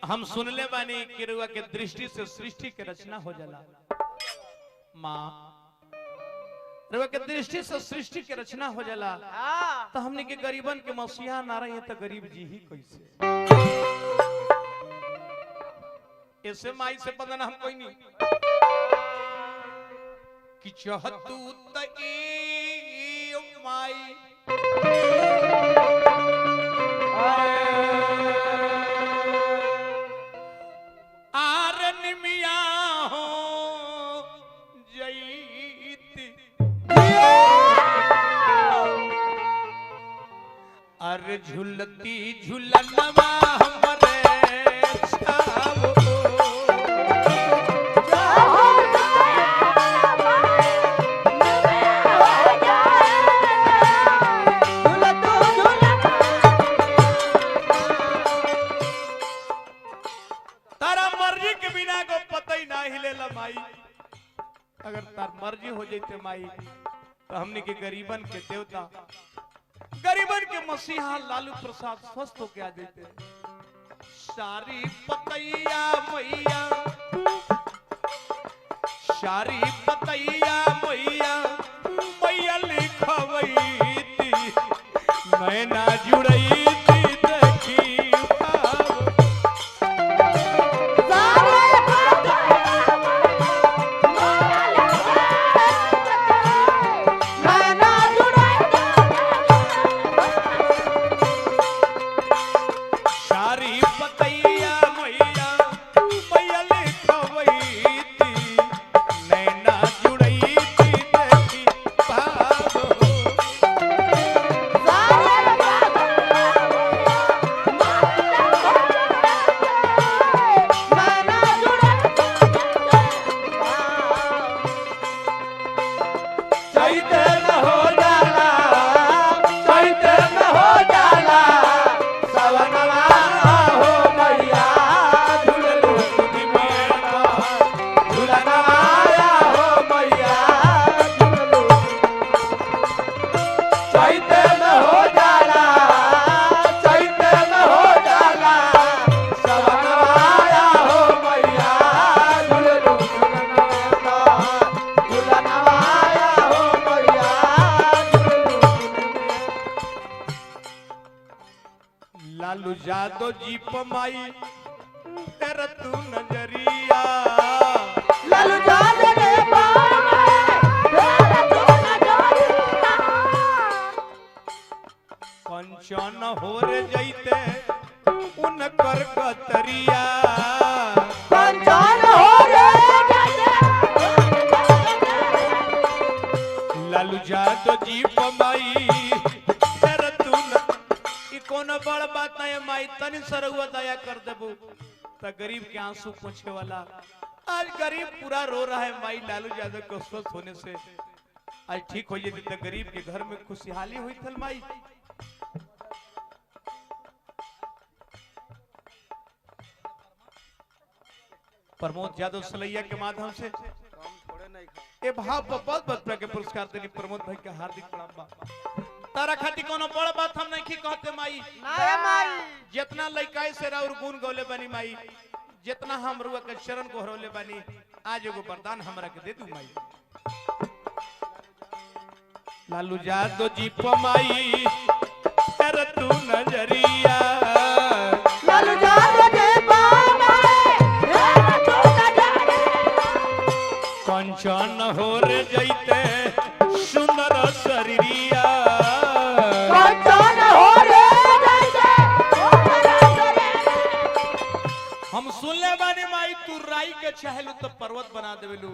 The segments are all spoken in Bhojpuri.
हम सुनले बानी कि रुआ के दृष्टि से सृष्टि के रचना हो जाला। माँ रुआ के दृष्टि से सृष्टि के रचना हो जाला तो हमने के गरीबन के मसीहा ना रही तो गरीब जी ही कैसे। ऐसे माई से बदन हम कोई नहीं कि चाहतू तई माई अरे झुलती झुलनवा हमरे छावो तारा मर्जी के बिना को पता ही ना हिलेला माई। अगर तार मर्जी हो जाते माई तो हमने के गरीबन के देवता गरीबन के मसीहा लालू प्रसाद स्वस्थ होके आ देते। सारी पतैया मैया सारी पतैया मैया मैया लिखवैती नैना जुड़ैती देखी लालू जादो जी पमाई तेरा तू नजरिया लालू जादो जी पमाई तेरा तू नजरिया कंचन हो रे जैते उनकर कतरिया कंचन हो रे जैते लालू जादो जी पमाई कोनो बड़ बात नहीं माई तनी सरहुआ दया कर देबू तो गरीब के आंसू पोंछे वाला आज गरीब पूरा रो रहा है माई लालू यादव को स्वस्थ होने से आज ठीक हो जाती तो गरीब के घर में खुशहाली हुई थल माई। प्रमोद यादव सलैया के माध्यम से ए भाव बहुत बहुत के पुरस्कार देनी प्रमोद भाई के हार्दिक प्रणाम। तारा खाती कोनो बड़ बात हम नहीं कहते माई ना माई जितना लइकाई से राउर गुण गौले बनी माई जितना हम रुआ के चरण को हरोले बनी आज एगो वरदान हमरा के दे दू माई। लालू जादो जी पमाई तेरा तू नजरिया लालू जादो जी पमाई तेरा तू नजरिया कंचन हो रे जैते सुंदर शरीरिया हम सुनले बानी माई तू राई के चाहलू तो पर्वत बना देवेलू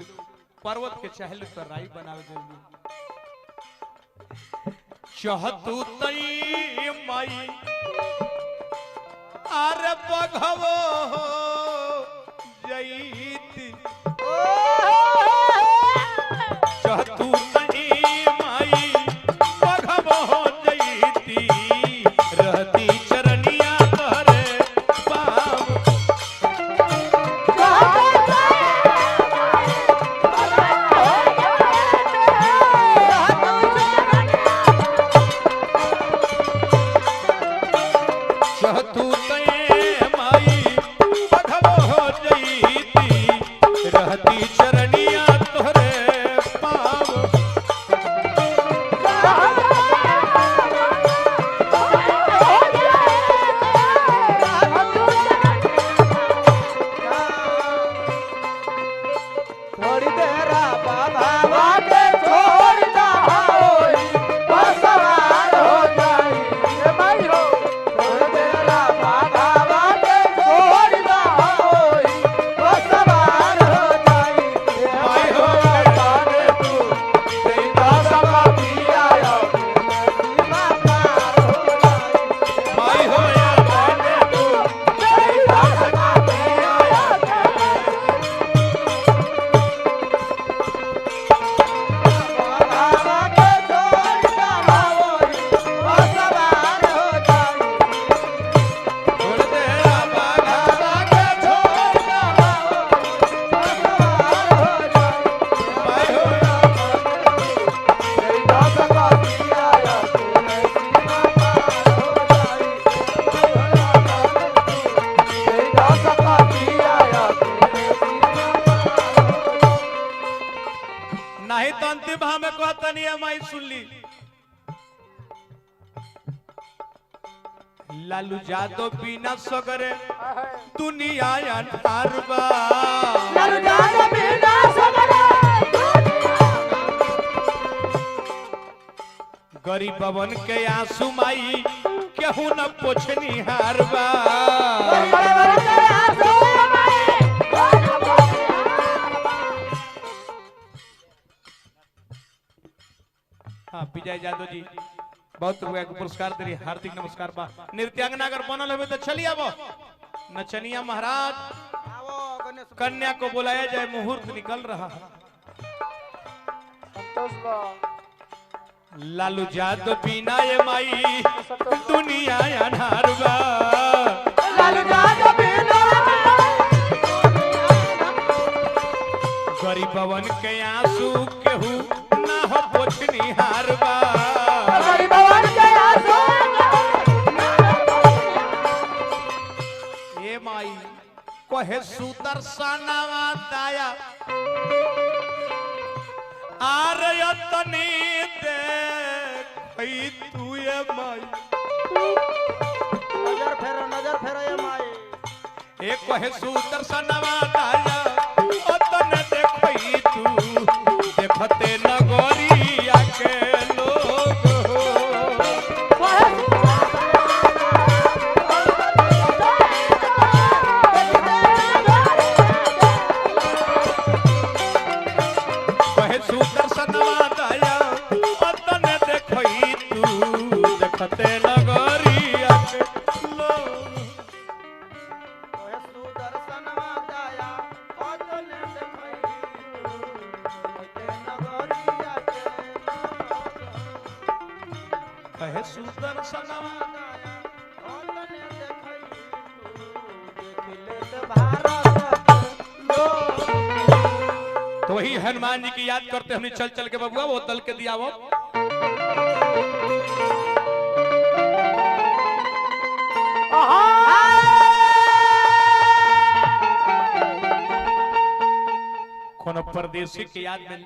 पर्वत के चाहलू तो राई बना देवेलू चाहतू तई माई अरे बघवो जईती चाहतू तई माई बघवो जईती रहती चरनिया तोहरे पाव चाहतू तई माई तो अंतिम भाव में कहता नहीं है माई सुन ली। लालू जादव बिना सगरे दुनिया अनहार बा। लालू जादव बिना सगरे गरीब बवन के आंसू माई केहू न पोछनी हार बा। हाँ विजय यादव जी बहुत रुपया के पुरस्कार दे रही, हार्दिक नमस्कार बा। नृत्यांगना अगर बनल हो तो चलिए अब नचनिया महाराज कन्या को बुलाया जाए, मुहूर्त निकल रहा है। लालू जादव बिना ये माई दुनिया अनहार बा। लालू जादव बिना गरीब बवन के आंसू केहू ना हो पोछनी हार बा। गरीब बवन के आंसू ए माई कहे सुदर्शनवा दाया आरयतनी देखई तू ये माई। नजर फेरो ये माई। एक कहे सुदर्शनवा दाया अतन देखई तू देखते नगरिया के लोग हो। कहे सुदर्शनवा दाया अतन देखई तू देखते नगरिया के लोग। कहे सुदर्शनवा तो वही हनुमान जी की याद करते हमने चल चल के बबुआ वो दल के दिया वो कोनो परदेसी के याद में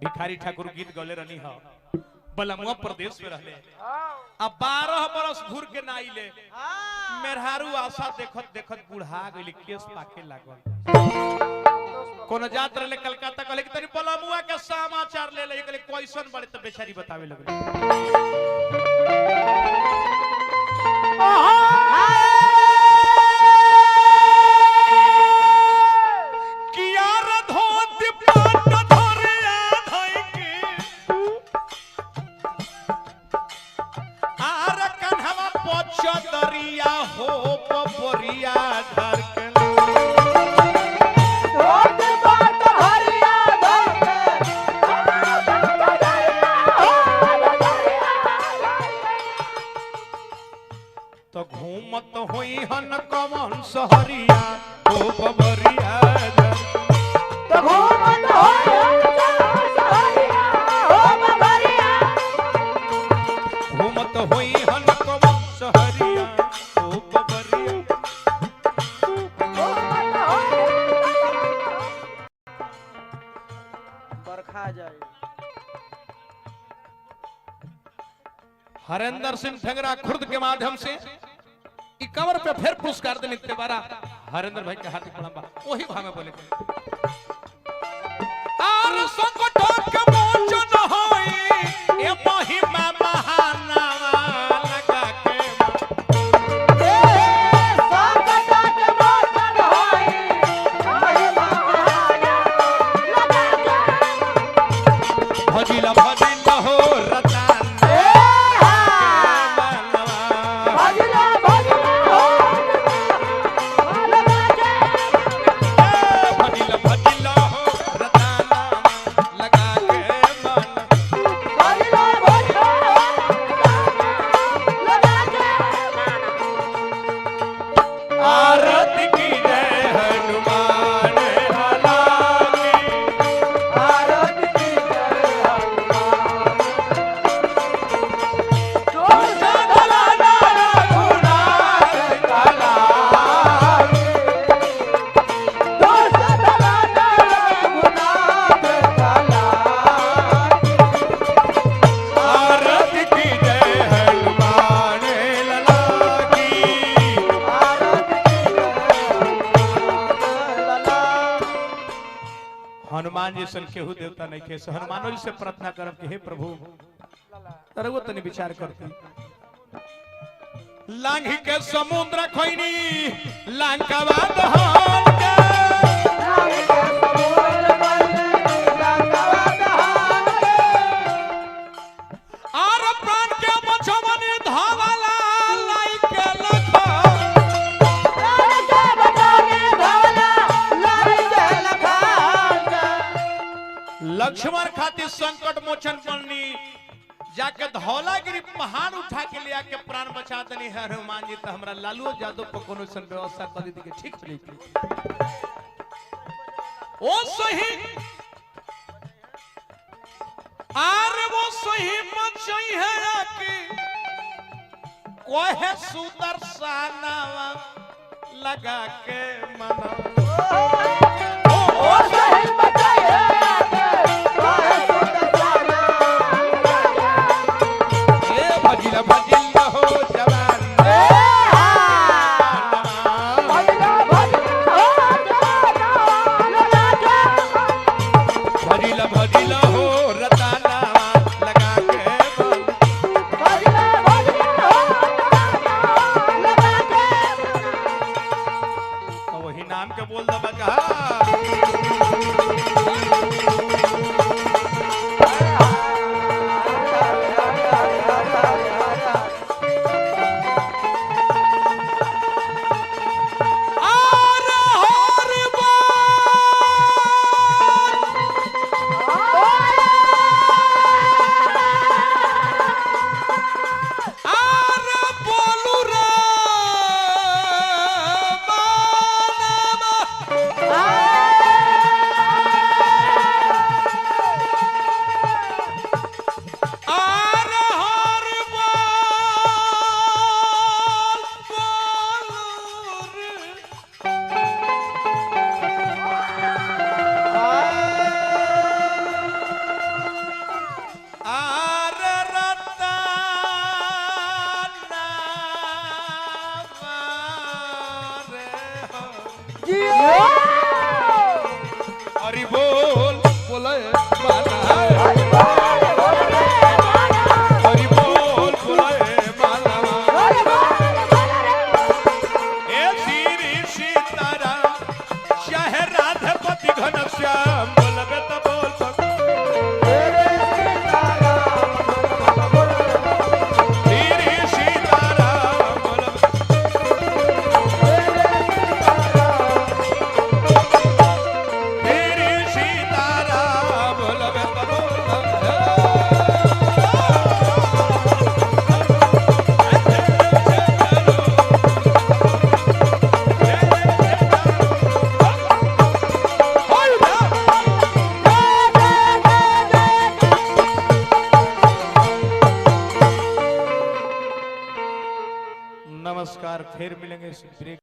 भिखारी ठाकुर गीत गौले रहनी हा। बलमुआ प्रदेश में रहले अब 12 बरस घूर के ना आइले। मेहरारू आशा देखत देखत बुढ़ा गइले, केस पाके लागल। कोनो जात रहले कलकत्ता कहले कि तनी बलमुआ के समाचार ले ले, कहले कैसन बड़े त बेचारी बतावे लगले। किया रे धोती पाट धरिया धई के आर कन्हवा पोचदरिया हो पपरिया धर के तो घूमत होई हन कमन सहरिया हो पपरिया धर तो घूमत घूमत होई हन कमन सहरिया हो पपरिया। बरखा जाए। हरेंद्र सिंह ठंगरा खुर्द के माध्यम से कवर पे फिर पुरस्कार देने के बारा हरेंद्र भाई के हार्दिक प्रणाम। वही भाव में बोले आर संकट के मोचन होई ए महिमा महानावा लगा के भजिला भजिला हो रतन भजिला हनुमान जी सन केहू देवता नहीं के से हनुमानो जी से प्रार्थना करब कि हे प्रभु तरगो तनी विचार करती लांघी के समुद्र खोइनी लंकावा दहन के आर प्राण के बचवनी धावला लाई के लखा लक्ष्मण खातिर संकट मोचन बननी जाके धौलागिरी पहाड़ उठा के लिया के प्राण बचा दनी है हनुमान जी तो हमरा लालू यादव पर कोनो सन व्यवस्था कर दी के ठीक हो ओ सही आर वो सही मचई है कि कोहे सुदर्शनवा लगा के मना ओ सही मचई है भजिला हो जवान भजिला भजिला हो रताना लगा के वही नाम के बोल दबा कहा हरि बोल बोले माना हरि बोल बोले माना ए श्री सीताराम चाहे राधेपति घनश्याम बोलबे तो बोल श्री सीताराम नमस्कार फिर मिलेंगे इस ब्रेक